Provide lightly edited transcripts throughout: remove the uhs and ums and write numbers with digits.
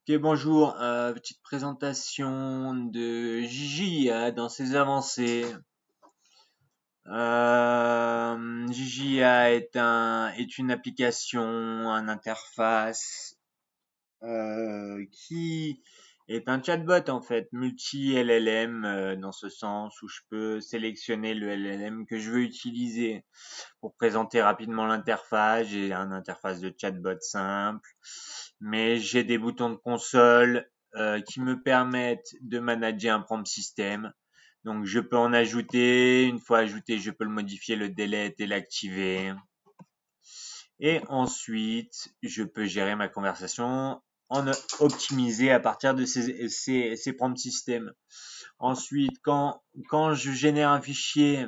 Ok, bonjour. Petite présentation de JJA dans ses avancées. JJA est une application, une interface qui est un chatbot en fait, multi-LLM dans ce sens où je peux sélectionner le LLM que je veux utiliser pour présenter rapidement l'interface. J'ai une interface de chatbot simple, mais j'ai des boutons de console qui me permettent de manager un prompt system. Donc je peux en ajouter, une fois ajouté, je peux le modifier, le delete et l'activer. Et ensuite, je peux gérer ma conversation en optimiser à partir de ces prompt systems. Ensuite, quand je génère un fichier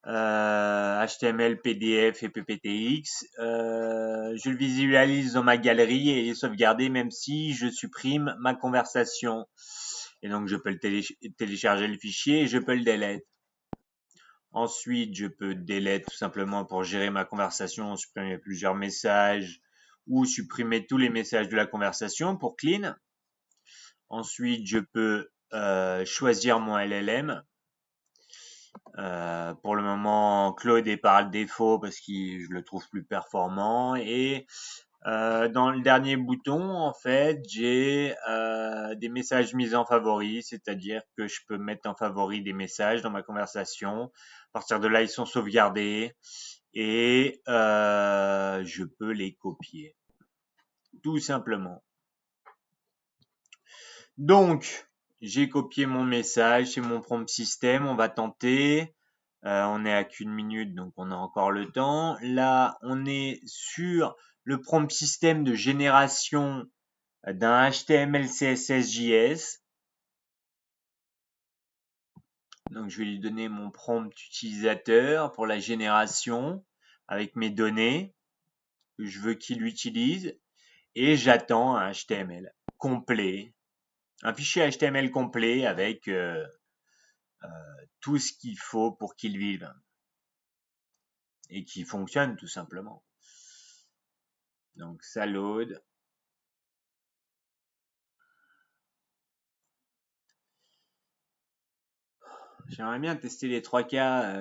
HTML, PDF et PPTX, je le visualise dans ma galerie et il est sauvegardé même si je supprime ma conversation. Et donc, je peux télécharger le fichier et je peux le delete. Ensuite, je peux delete tout simplement pour gérer ma conversation, supprimer plusieurs messages ou supprimer tous les messages de la conversation pour clean. Ensuite, je peux choisir mon LLM. Pour le moment, Claude est par défaut parce que je le trouve plus performant. Et dans le dernier bouton, en fait, j'ai des messages mis en favori, c'est-à-dire que je peux mettre en favori des messages dans ma conversation. À partir de là, ils sont sauvegardés et je peux les copier, tout simplement. Donc, j'ai copié mon message, c'est mon prompt system, on va tenter. On est à qu'une minute, donc on a encore le temps. Là, on est sur le prompt system de génération d'un HTML, CSS, JS. Donc, je vais lui donner mon prompt utilisateur pour la génération avec mes données que je veux qu'il utilise. Et j'attends un HTML complet, un fichier HTML complet avec tout ce qu'il faut pour qu'il vive et qu'il fonctionne tout simplement. Donc, ça load. J'aimerais bien tester les 3 cas.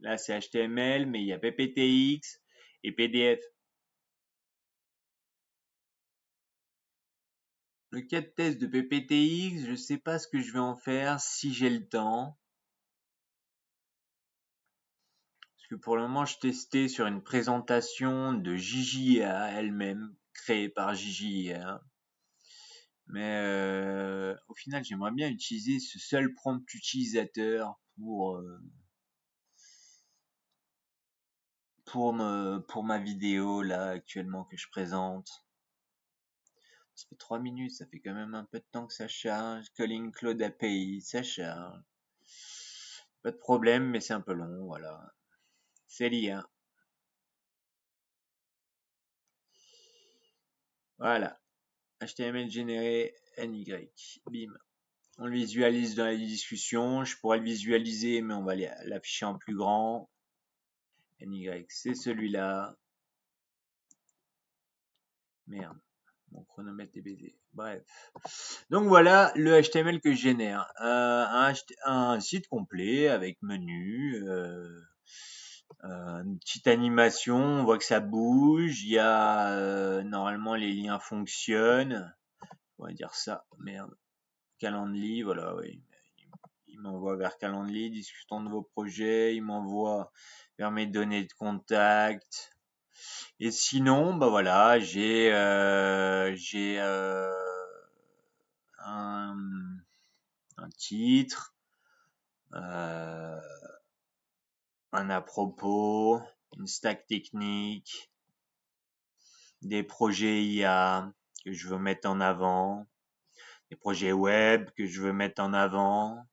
Là, c'est HTML, mais il y a PPTX et PDF. Le cas de test de PPTX, je ne sais pas ce que je vais en faire si j'ai le temps. Parce que pour le moment, je testais sur une présentation de JJA elle-même, créée par JJA. Mais au final, j'aimerais bien utiliser ce seul prompt utilisateur pour ma vidéo là actuellement que je présente. Ça fait 3 minutes, ça fait quand même un peu de temps que ça charge. Calling Cloud API, ça charge. Pas de problème, mais c'est un peu long, voilà. C'est l'IA. Voilà. HTML généré NY. Bim. On le visualise dans la discussion. Je pourrais le visualiser, mais on va l'afficher en plus grand. NY, c'est celui-là. Merde. Mon chronomètre est baisé. Bref. Donc voilà le HTML que je génère. Un site complet avec menu, une petite animation, on voit que ça bouge. Il y a normalement les liens fonctionnent. On va dire ça. Merde. Calendly, voilà, oui. Il m'envoie vers Calendly, discutons de vos projets. Il m'envoie vers mes données de contact. Et sinon, bah voilà, j'ai un titre, un à propos, une stack technique, des projets IA que je veux mettre en avant, des projets web que je veux mettre en avant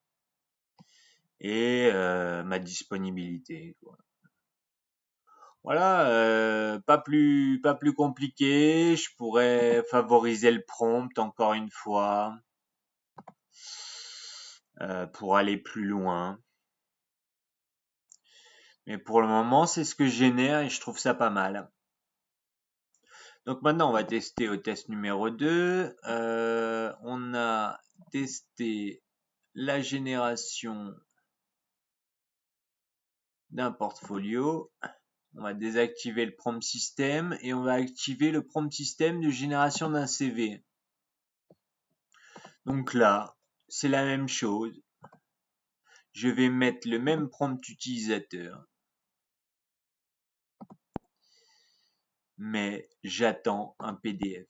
et ma disponibilité, quoi. Voilà, pas plus compliqué. Je pourrais favoriser le prompt encore une fois pour aller plus loin. Mais pour le moment, c'est ce que je génère et je trouve ça pas mal. Donc maintenant, on va tester au test numéro 2. On a testé la génération d'un portfolio. On va désactiver le prompt system et on va activer le prompt system de génération d'un CV. Donc là, c'est la même chose. Je vais mettre le même prompt utilisateur. Mais j'attends un PDF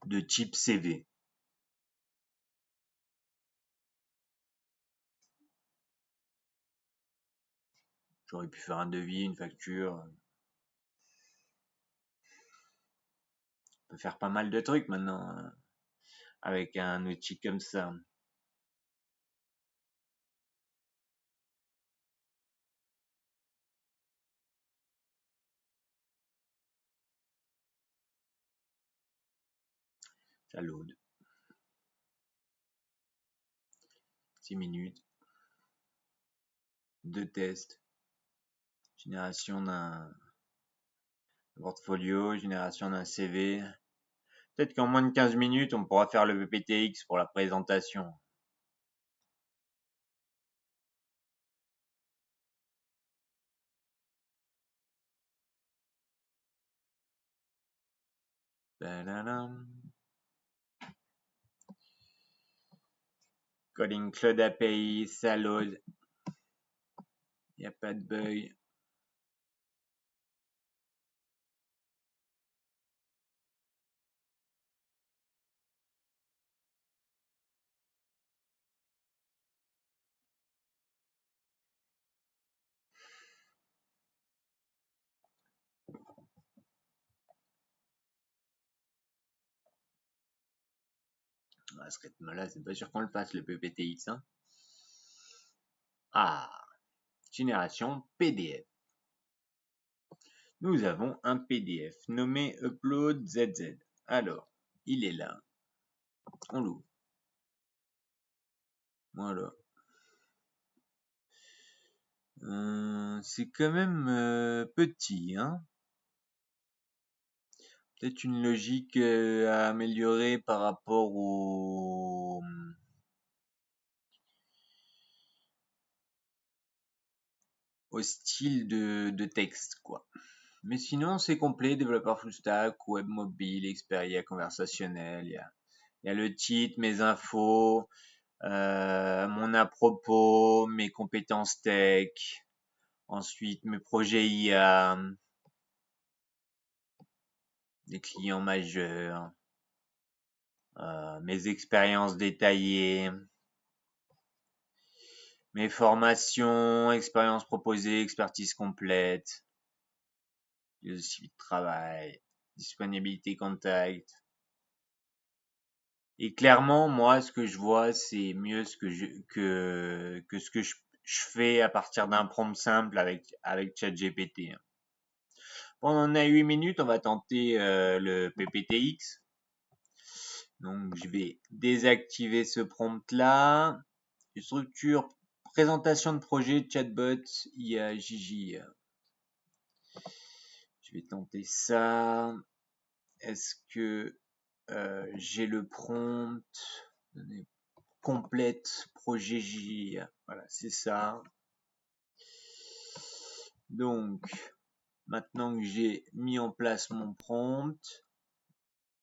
de type CV. J'aurais pu faire un devis, une facture. On peut faire pas mal de trucs maintenant avec un outil comme ça. Ça load. 6 minutes. 2 tests. Génération d'un portfolio, génération d'un CV. Peut-être qu'en moins de 15 minutes, on pourra faire le PPTX pour la présentation. Calling Cloud API, ça load. Il n'y a pas de bug. À ce rythme-là, c'est pas sûr qu'on le fasse, le PPTX. Hein. Ah, génération PDF. Nous avons un PDF nommé Upload ZZ. Alors, il est là. On l'ouvre. Voilà. C'est quand même petit, hein. Peut-être une logique à améliorer par rapport au style de texte, quoi. Mais sinon, c'est complet, développeur full stack, web mobile, Xperia conversationnel, il y a le titre, mes infos, mon à propos, mes compétences tech, ensuite mes projets IA, des clients majeurs, mes expériences détaillées, mes formations, expériences proposées, expertise complète, le suivi de travail, disponibilité contact. Et clairement, moi, ce que je vois, c'est mieux ce que ce que je fais à partir d'un prompt simple avec ChatGPT. On en a 8 minutes, on va tenter le PPTX. Donc, je vais désactiver ce prompt-là. Structure, présentation de projet, chatbot, IA, Gigi. Je vais tenter ça. Est-ce que j'ai le prompt complète projet J. Voilà, c'est ça. Donc, maintenant que j'ai mis en place mon prompt,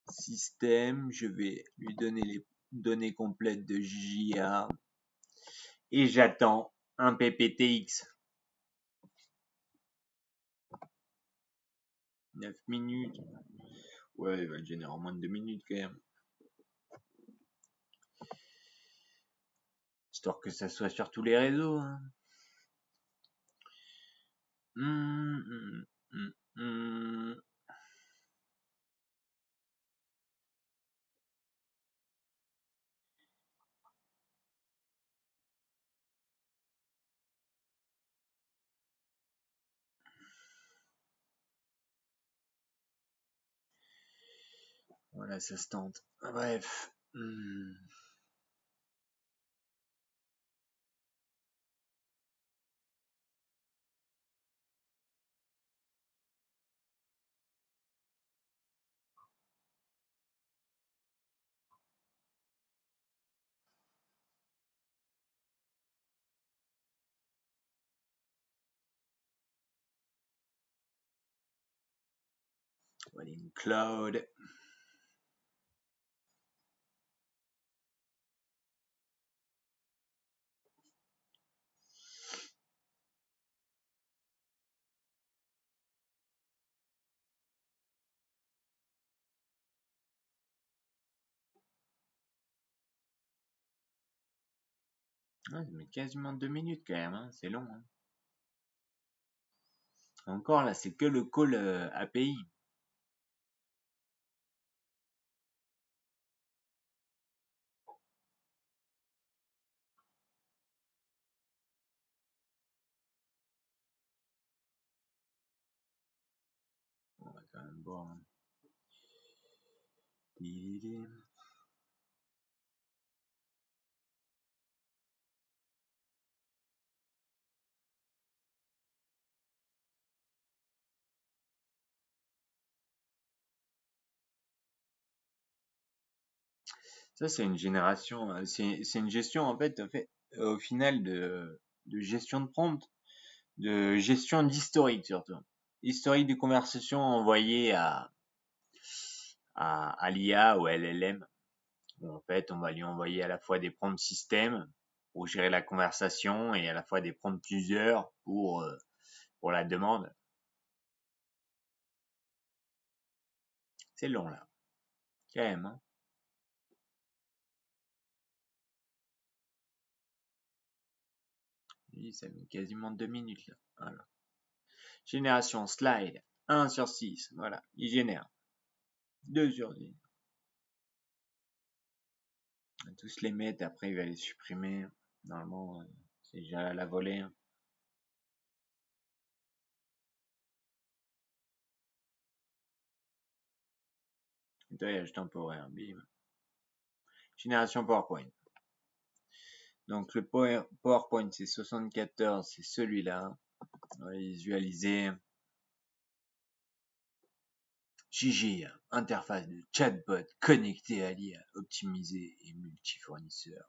système, je vais lui donner les données complètes de JIA et j'attends un PPTX. 9 minutes. Ouais, il va le générer en moins de 2 minutes quand même. Histoire que ça soit sur tous les réseaux. Hein. Voilà, ça se tente. Bref. Swelling Cloud. Ah, ça met quasiment 2 minutes quand même, hein. C'est long. Hein. Encore là, c'est que le call API. On va quand même voir. Hein. Ça, c'est une génération, c'est une gestion en fait, au final de gestion de prompt, de gestion d'historique surtout. Historique des conversations envoyées à l'IA ou à LLM. Où en fait, on va lui envoyer à la fois des prompts système pour gérer la conversation et à la fois des prompts user pour la demande. C'est long là, quand même. Hein. Oui, ça met quasiment 2 minutes là. Voilà. Génération slide 1/6. Voilà, il génère 2/10. On va tous les mettre, après il va les supprimer. Normalement, c'est déjà à la volée. Hein. Nettoyage temporaire, bim. Génération PowerPoint. Donc le PowerPoint c'est 74, c'est celui-là. On va visualiser. Gigi, interface de chatbot connectée à l'IA, optimisée et multi-fournisseur.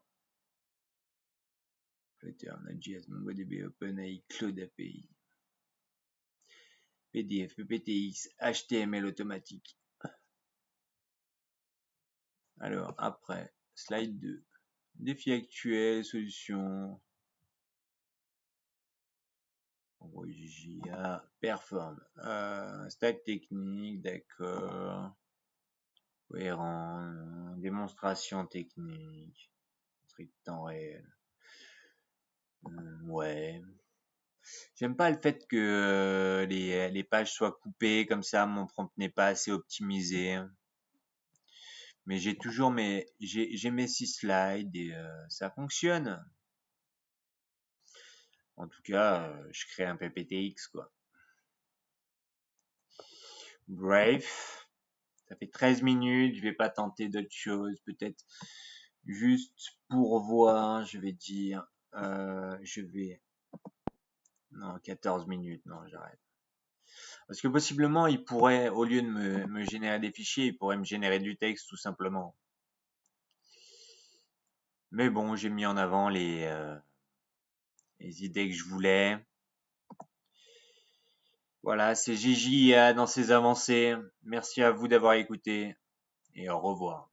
Flutter, Node.js, MongoDB, OpenAI, Cloud API. PDF, PPTX, HTML automatique. Alors après, slide 2. Défi actuel, solution. GIA, perform. Stack technique, d'accord. Cohérent. Démonstration technique. Strict temps réel. Ouais. J'aime pas le fait que les pages soient coupées comme ça, mon prompt n'est pas assez optimisé. Mais j'ai toujours j'ai mes 6 slides et ça fonctionne. En tout cas, je crée un PPTX quoi. Bref, ça fait 13 minutes, je vais pas tenter d'autres choses, peut-être juste pour voir, je vais dire, non, 14 minutes, non, j'arrête. Parce que possiblement, il pourrait, au lieu de me générer des fichiers, il pourrait me générer du texte tout simplement. Mais bon, j'ai mis en avant les idées que je voulais. Voilà, c'est Gigi dans ses avancées. Merci à vous d'avoir écouté et au revoir.